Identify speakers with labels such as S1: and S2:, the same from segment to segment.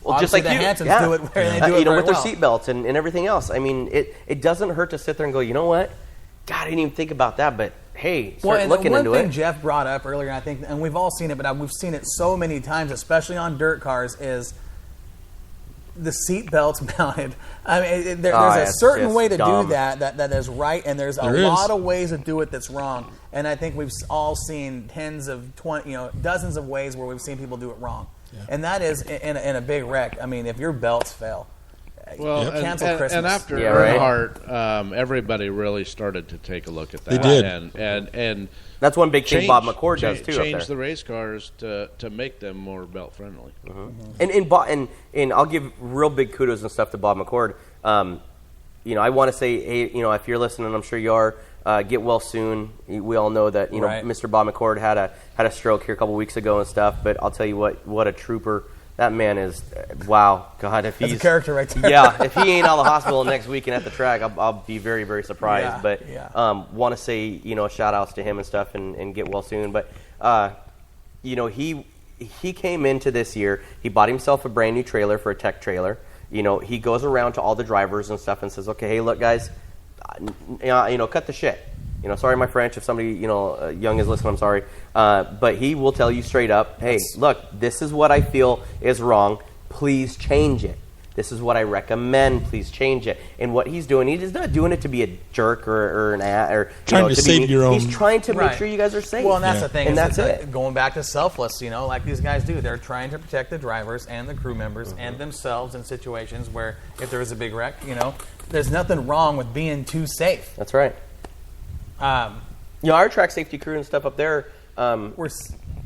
S1: Well, just like
S2: the
S1: you,
S2: Hansons
S1: yeah.
S2: do it where they do it
S1: with
S2: very
S1: their seatbelts and everything else. I mean, it doesn't hurt to sit there and go, you know what? God, I didn't even think about that, but hey, start looking into it.
S2: One thing Jeff brought up earlier, I think, and we've all seen it, but we've seen it so many times, especially on dirt cars, is the seat belts mounted. I mean, there's a certain way to
S1: dumb.
S2: do that is right, and there's a lot of ways to do it that's wrong. And I think we've all seen dozens of ways where we've seen people do it wrong. Yeah. And that is in a big wreck. I mean, if your belts fail, cancel Christmas.
S3: And after Earnhardt, everybody really started to take a look at that.
S4: They did.
S3: And
S1: that's one big thing Bob McCord does too.
S3: Change the race cars to make them more belt friendly.
S1: And I'll give real big kudos and stuff to Bob McCord. I want to say, hey, if you're listening, I'm sure you are. Get well soon. We all know that Mr. Bob McCord had a stroke here a couple weeks ago and stuff. But I'll tell you what a trooper that man is. Wow, God, if he's
S2: a character right there.
S1: Yeah, if he ain't out of the hospital next weekend at the track, I'll be very, very surprised. Want to say shout outs to him and stuff and get well soon. But he came into this year. He bought himself a brand new trailer for a tech trailer. He goes around to all the drivers and stuff and says, okay, hey, look, guys. Cut the shit. Sorry, my French. If somebody, young is listening, I'm sorry. But he will tell you straight up, hey, look, this is what I feel is wrong. Please change it. This is what I recommend. Please change it. And what he's doing, he's not doing it to be a jerk or an or
S4: trying to save your own.
S1: He's trying to make sure you guys are safe.
S2: Well, and that's the thing.
S1: And that's it.
S2: Going back to selfless, like these guys do. They're trying to protect the drivers and the crew members and themselves in situations where if there is a big wreck, there's nothing wrong with being too safe.
S1: That's right. Our track safety crew and stuff up there,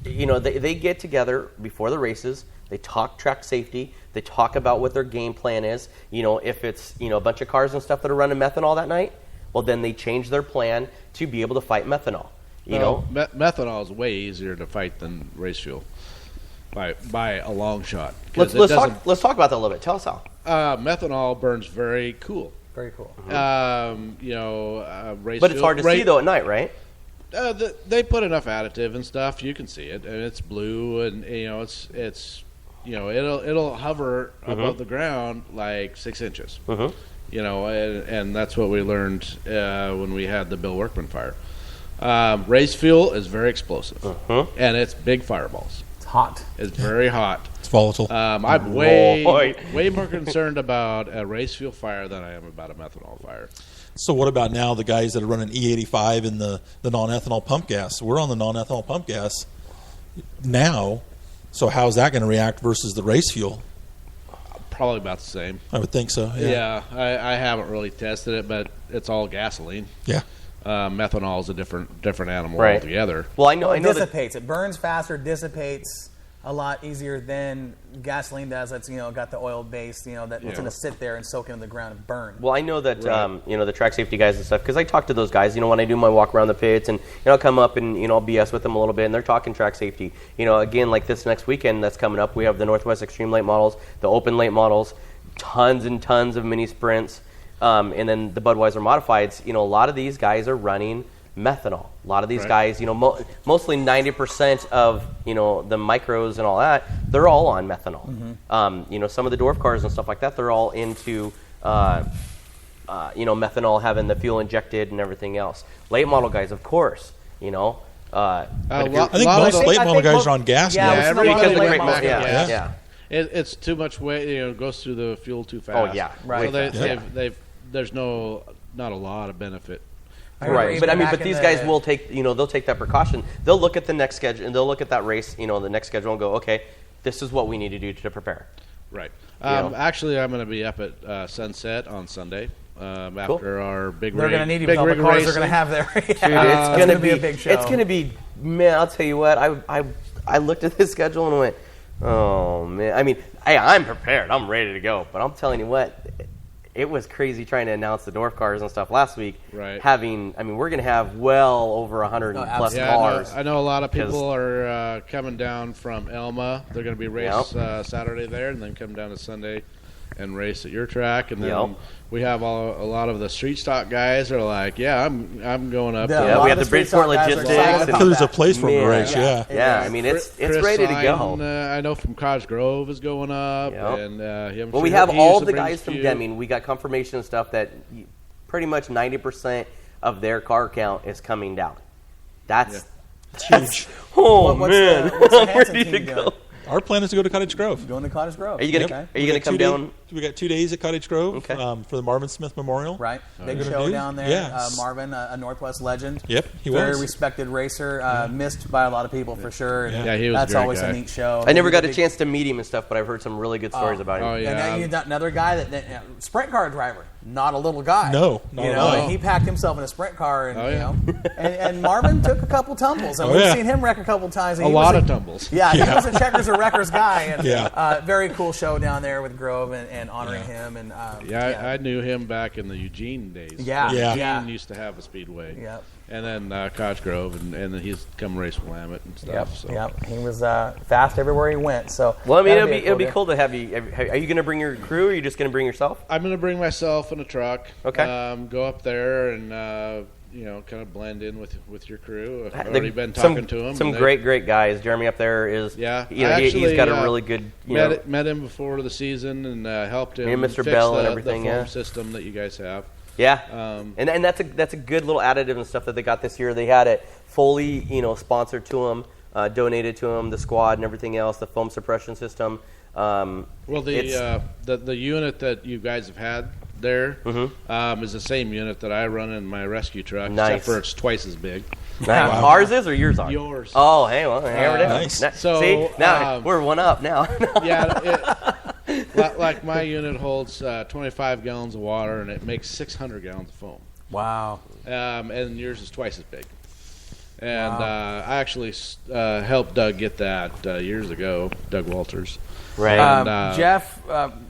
S1: they get together before the races. They talk track safety. They talk about what their game plan is. If it's a bunch of cars and stuff that are running methanol that night, well, then they change their plan to be able to fight methanol.
S3: Methanol is way easier to fight than race fuel by a long shot.
S1: Let's talk about that a little bit. Tell us how.
S3: Methanol burns very cool.
S2: Very cool.
S3: Race
S1: but it's hard to see though at night, right?
S3: They put enough additive and stuff. You can see it, and it's blue, and it'll hover above the ground like 6 inches. And that's what we learned when we had the Bill Workman fire. Race fuel is very explosive, and it's big fireballs.
S2: It's hot.
S3: It's very hot.
S4: It's volatile.
S3: I'm way more concerned about a race fuel fire than I am about a methanol fire.
S4: So what about now the guys that are running E85 and the non-ethanol pump gas? We're on the non-ethanol pump gas now. So how's that going to react versus the race fuel?
S3: Probably about the same.
S4: I would think so. Yeah,
S3: I haven't really tested it, but it's all gasoline.
S4: Yeah.
S3: Methanol is a different animal
S1: right.
S3: altogether.
S1: Well, I know
S2: it dissipates. It burns faster, dissipates a lot easier than gasoline does. That's got the oil base. It's going to sit there and soak into the ground and burn.
S1: Well, I know that the track safety guys and stuff, because I talk to those guys. When I do my walk around the pits, and I'll come up and I'll BS with them a little bit, and they're talking track safety. Again, like this next weekend that's coming up, we have the Northwest Extreme late models, the Open late models, tons and tons of mini sprints, and then the Budweiser modifieds. A lot of these guys are running methanol. A lot of these guys, mostly 90% of the micros and all that, they're all on methanol. Some of the dwarf cars and stuff like that, they're all into methanol, having the fuel injected and everything else. Late model guys, of course,
S4: I think most late model guys are on gas now.
S3: Everybody
S1: because
S3: back
S1: yeah.
S3: It's too much weight. It goes through the fuel too fast.
S1: Oh yeah,
S2: right.
S3: So there's not a lot of benefit.
S1: Right, but these guys will take, they'll take that precaution. They'll look at the next schedule, and they'll look at that race, the next schedule, and go, okay, this is what we need to do to prepare.
S3: Right. Actually, I'm going to be up at Sunset on Sunday after our big race.
S2: They're going to need you. All the cars are going to have their.
S1: It's going to be a big show. It's going to be, man. I'll tell you what. I looked at this schedule and went, oh man. I'm prepared. I'm ready to go. But I'm telling you what. It was crazy trying to announce the dwarf cars and stuff last week.
S3: Right.
S1: We're going to have well over 100 plus cars.
S3: I know a lot of people are coming down from Elma. They're going to be race Saturday there, and then come down to Sunday and race at your track, and then
S1: Yep.
S3: we have a lot of the street stock guys are like, yeah, I'm going up.
S2: Yeah,
S3: to
S2: a
S1: Yeah,
S2: lot
S1: we
S2: of
S1: have
S2: the
S1: the Bridgeport
S2: street stock guys are
S1: Logistics.
S2: excited
S1: and-
S2: about
S4: Because there's a
S2: that.
S4: place for them to
S1: Man.
S4: race, yeah.
S1: Yeah, I mean, it's ready to go.
S3: I know from Cottage Grove is going up,
S1: Yep.
S3: and
S1: Well, we have all the guys from Deming. We got confirmation and stuff that pretty much 90% of their car count is coming down. That's
S4: Huge.
S1: oh
S2: What's
S1: man,
S2: what's the
S1: I'm
S2: Hanson
S1: ready to
S2: team
S1: go.
S2: doing?
S4: Our plan is to go to Cottage Grove.
S2: Going to Cottage Grove.
S1: Are you gonna
S2: Okay.
S1: Are you gonna come down?
S4: We got 2 days at Cottage Grove
S1: Okay.
S4: for the Marvin Smith Memorial.
S2: Right, big
S4: Gonna
S2: show
S4: do?
S2: down there.
S4: Yes.
S2: Marvin, a Northwest legend.
S4: Yep, he
S2: Very
S4: was.
S2: respected racer. Missed by a lot of people for sure. and
S3: Yeah, he was a
S2: That's
S3: great
S2: always
S3: guy.
S2: a neat show.
S1: I never got a
S2: Big-
S1: chance to meet him and stuff, but I've heard some really good stories about him.
S3: Oh,
S2: And
S3: yeah.
S2: then you got another guy that sprint car driver, not a little guy.
S4: No, not
S2: you
S4: at
S2: know,
S4: all.
S2: and he packed himself in a sprint car, and
S3: Oh,
S2: you
S3: yeah.
S2: know, and Marvin took a couple tumbles, and
S4: Oh,
S2: we've
S4: yeah.
S2: seen him wreck a couple times. and
S3: A
S2: he was
S3: lot of tumbles.
S2: Yeah, he was a Checkers or Wreckers guy, and
S4: Yeah.
S2: very cool show down there with Grove and honoring him. And
S3: Yeah, I knew him back in the Eugene days.
S2: Yeah,
S4: Yeah.
S3: Eugene used to have a speedway.
S2: Yep.
S3: And then Cottage Grove, and then he's come race Willamette and stuff.
S2: Yep,
S3: So.
S2: yep. He was fast everywhere he went. So
S1: Well, I mean,
S2: that'd
S1: it'll be
S2: deal.
S1: cool to have you. Are you going to bring your crew, or are you just going to bring yourself?
S3: I'm going to bring myself in a truck.
S1: Okay.
S3: Go up there and kind of blend in with your crew. I've
S1: The-
S3: already been talking to him.
S1: Some
S3: and they-
S1: great guys. Jeremy up there is.
S3: Yeah,
S1: You know,
S3: I
S1: he's
S3: actually,
S1: got a really good. You know,
S3: met him before the season and helped him.
S1: Me and Mr.
S3: fix
S1: Bell and
S3: the
S1: everything,
S3: foam
S1: yeah.
S3: system that you guys have.
S1: yeah.
S3: Um,
S1: And that's a good little additive and stuff that they got this year. They had it fully, sponsored to them, donated to them, the squad and everything else, the foam suppression system.
S3: Well,
S1: It's-
S3: the unit that you guys have had there is the same unit that I run in my rescue truck,
S1: Nice.
S3: except for it's twice as big.
S1: Nice. Ours is or yours are?
S3: Yours.
S1: Oh, hey, well, here it is.
S4: Nice.
S1: Now-
S3: So,
S1: see, now
S3: um,
S1: we're one up now.
S3: Yeah, like my unit holds 25 gallons of water and it makes 600 gallons of foam.
S2: Wow.
S3: And yours is twice as big. And I actually helped Doug get that years ago, Doug Walters.
S1: Right.
S3: And,
S2: Jeff,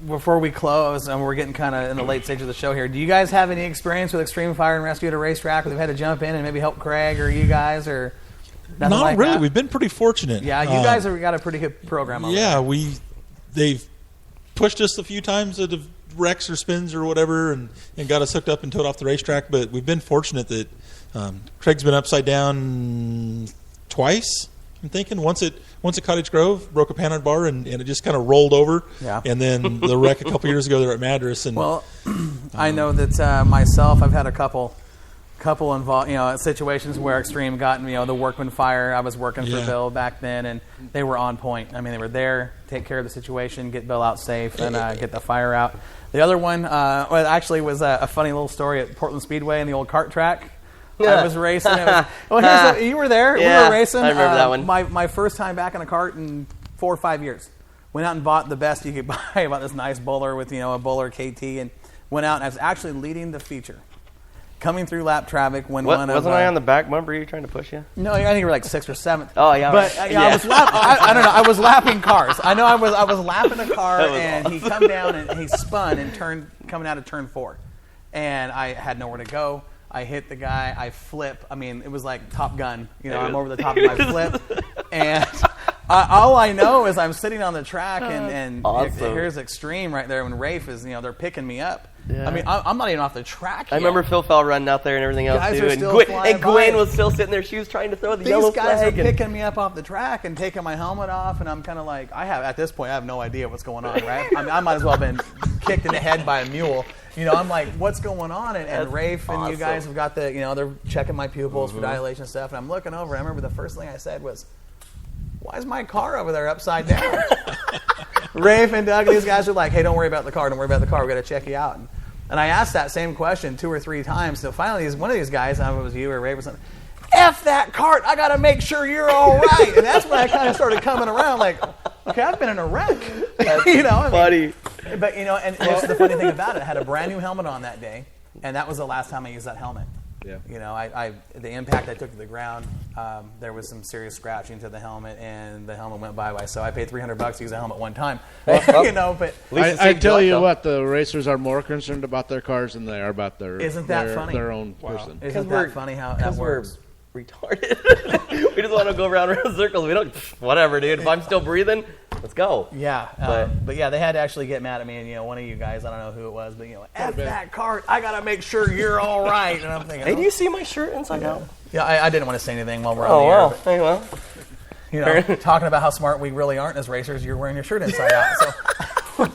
S2: before we close, and we're getting kind of in the late stage of the show here, do you guys have any experience with extreme fire and rescue at a racetrack where they've had to jump in and maybe help Craig or you guys or nothing
S4: Not
S2: like
S4: really.
S2: that?
S4: We've been pretty fortunate.
S2: Yeah, you guys have got a pretty good program on
S4: Yeah, they've pushed us a few times at wrecks or spins or whatever, and got us hooked up and towed off the racetrack. But we've been fortunate that Craig's been upside down twice. I'm thinking once at Cottage Grove, broke a panhard bar, and it just kind of rolled over.
S2: Yeah.
S4: And then the wreck a couple years ago there at Madras. And
S2: Well, I know that myself, I've had a couple involved, situations where Extreme got, the Workman Fire. I was working for
S4: Yeah.
S2: Bill back then, and they were on point. I mean, they were there, take care of the situation, get Bill out safe, and get the fire out. The other one, actually was a funny little story at Portland Speedway in the old kart track. I was racing. You were there.
S1: Yeah,
S2: We were racing.
S1: I remember that one.
S2: My first time back in a kart in 4 or 5 years. Went out and bought the best you could buy. Bought this nice bowler with a bowler KT, and went out and I was actually leading the feature, coming through lap traffic when one of
S1: Wasn't I on the back bumper? You trying to push you?
S2: No, I think you were like 6th or 7th.
S1: Oh, yeah.
S2: But
S1: right.
S2: I was I don't know. I was lapping cars. I know I was lapping a car,
S1: That was
S2: and
S1: awesome.
S2: he come down and he spun and coming out of turn 4, and I had nowhere to go. I hit the guy. I flip. I mean, it was like Top Gun. I'm over the top of my flip, and all I know is I'm sitting on the track, and
S1: Awesome.
S2: here's Extreme right there. When Rafe is, they're picking me up.
S1: Yeah.
S2: I mean, I'm not even off the track
S1: I
S2: yet.
S1: remember Phil Fell running out there and everything else
S2: Guys
S1: too.
S2: are
S1: And
S2: still
S1: Gwen,
S2: flying
S1: and Gwen
S2: by.
S1: was still sitting there. She was trying to throw the
S2: These
S1: yellow
S2: guys
S1: flag.
S2: are
S1: and-
S2: picking me up off the track and taking my helmet off, and I'm kind of like, at this point, I have no idea what's going on, right? I mean, I might as well have been kicked in the head by a mule. I'm like, what's going on? And
S1: That's
S2: Rafe and you guys
S1: awesome.
S2: have got they're checking my pupils for dilation stuff, and I'm looking over. I remember the first thing I said was, why is my car over there upside down? Rafe and Doug, these guys are like, hey, don't worry about the car. Don't worry about the car. We're going to check you out. And I asked that same question 2 or 3 times. So finally, one of these guys, I don't know if it was you or Rafe or something, F that cart. I got to make sure you're all right. And that's when I kind of started coming around like, okay, I've been in a wreck.
S1: Funny.
S2: But, and this is the funny thing about it. I had a brand new helmet on that day, and that was the last time I used that helmet.
S3: Yeah.
S2: The impact I took to the ground, there was some serious scratching to the helmet, and the helmet went bye-bye. So I paid $300 to use the helmet one time. But
S1: least it
S3: I
S1: saved
S3: tell
S1: your
S3: you
S1: life,
S3: what, the racers are more concerned about their cars than they are about
S2: Isn't that funny?
S3: their own person.
S2: isn't
S1: we're-
S2: that funny how that
S1: Because we're
S2: works?
S1: retarded. We just want to go around circles. We don't. Whatever, dude. If I'm still breathing, Let's go.
S2: Yeah, but yeah, they had to actually get mad at me, and you know, one of you guys, I don't know who it was, but you know, F that cart, I gotta make sure you're all right. And I'm thinking,
S1: Hey, do you see my shirt inside out?
S2: Yeah, I didn't want to say anything while we're on the air. But,
S1: Hey, well.
S2: you know, talking about how smart we really aren't as racers, you're wearing your shirt inside out. So,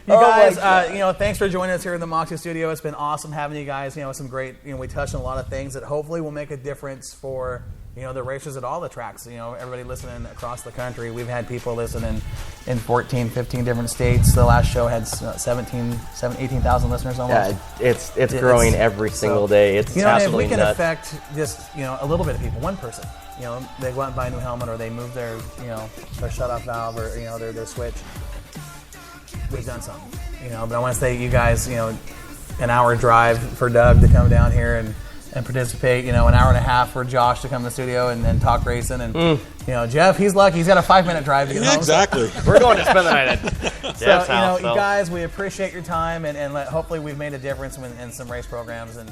S2: you guys, you know, thanks for joining us here in the Moxie Studio. It's been awesome having you guys. You know, some great. You know, we touched on a lot of things that hopefully will make a difference for, you know, the racers at all the tracks. You know, everybody listening across the country. We've had people listening in 14, 15 different states. The last show had 18,000 listeners almost.
S1: Yeah, it's growing every single day. It's
S2: you know,
S1: absolutely
S2: if we can
S1: nuts.
S2: affect just, you know, a little bit of people, one person, you know, they go out and buy a new helmet, or they move their, you know, their shut-off valve, or, you know, their switch, we've done something. You know, but I want to say, you guys, you know, an hour drive for Doug to come down here and participate, you know, an hour and a half for Josh to come to the studio and talk racing, and you know, Jeff, he's lucky, he's got a 5-minute drive to get home.
S4: Exactly.
S1: We're going to spend the night at Jeff's
S2: So, you
S1: house.
S2: know, you guys, we appreciate your time, and hopefully we've made a difference in some race programs, and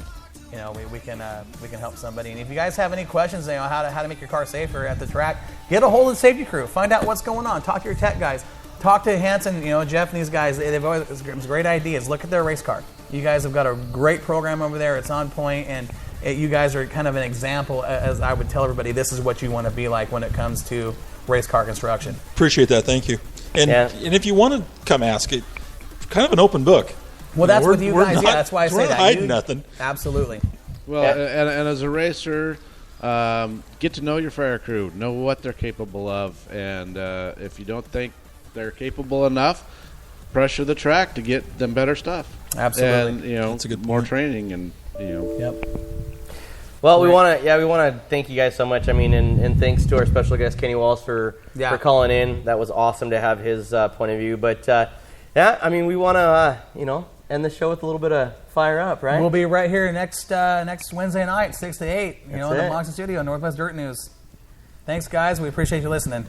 S2: you know, we can help somebody. And if you guys have any questions, you know, how to make your car safer at the track, get a hold of the safety crew, find out what's going on, talk to your tech guys, talk to Hanson, you know, Jeff and these guys. They've always it's great ideas. Look at their race car. You guys have got a great program over there. It's on point, and you guys are kind of an example, as I would tell everybody, this is what you want to be like when it comes to race car construction.
S4: Appreciate that. Thank you. And if you want to come ask it, kind of an open book.
S2: Well, that's with you guys.
S4: Not,
S2: Yeah, that's why I say
S4: we're
S2: that.
S4: not hiding nothing.
S2: Absolutely.
S3: Well, and as a racer, get to know your fire crew, know what they're capable of, and if you don't think they're capable enough, pressure the track to get them better stuff.
S2: Absolutely.
S3: And you know,
S4: That's a good
S3: more
S4: point.
S3: training, and you know.
S2: Yep.
S1: Well, we want to thank you guys so much. I mean, and thanks to our special guest Kenny Walls for calling in. That was awesome to have his point of view. But yeah, I mean, we want to you know, end the show with a little bit of fire up, right?
S2: We'll be right here next Wednesday night, 6 to 8. You know, in the
S1: it.
S2: Moxie Studio, Northwest Dirt News. Thanks, guys. We appreciate you listening.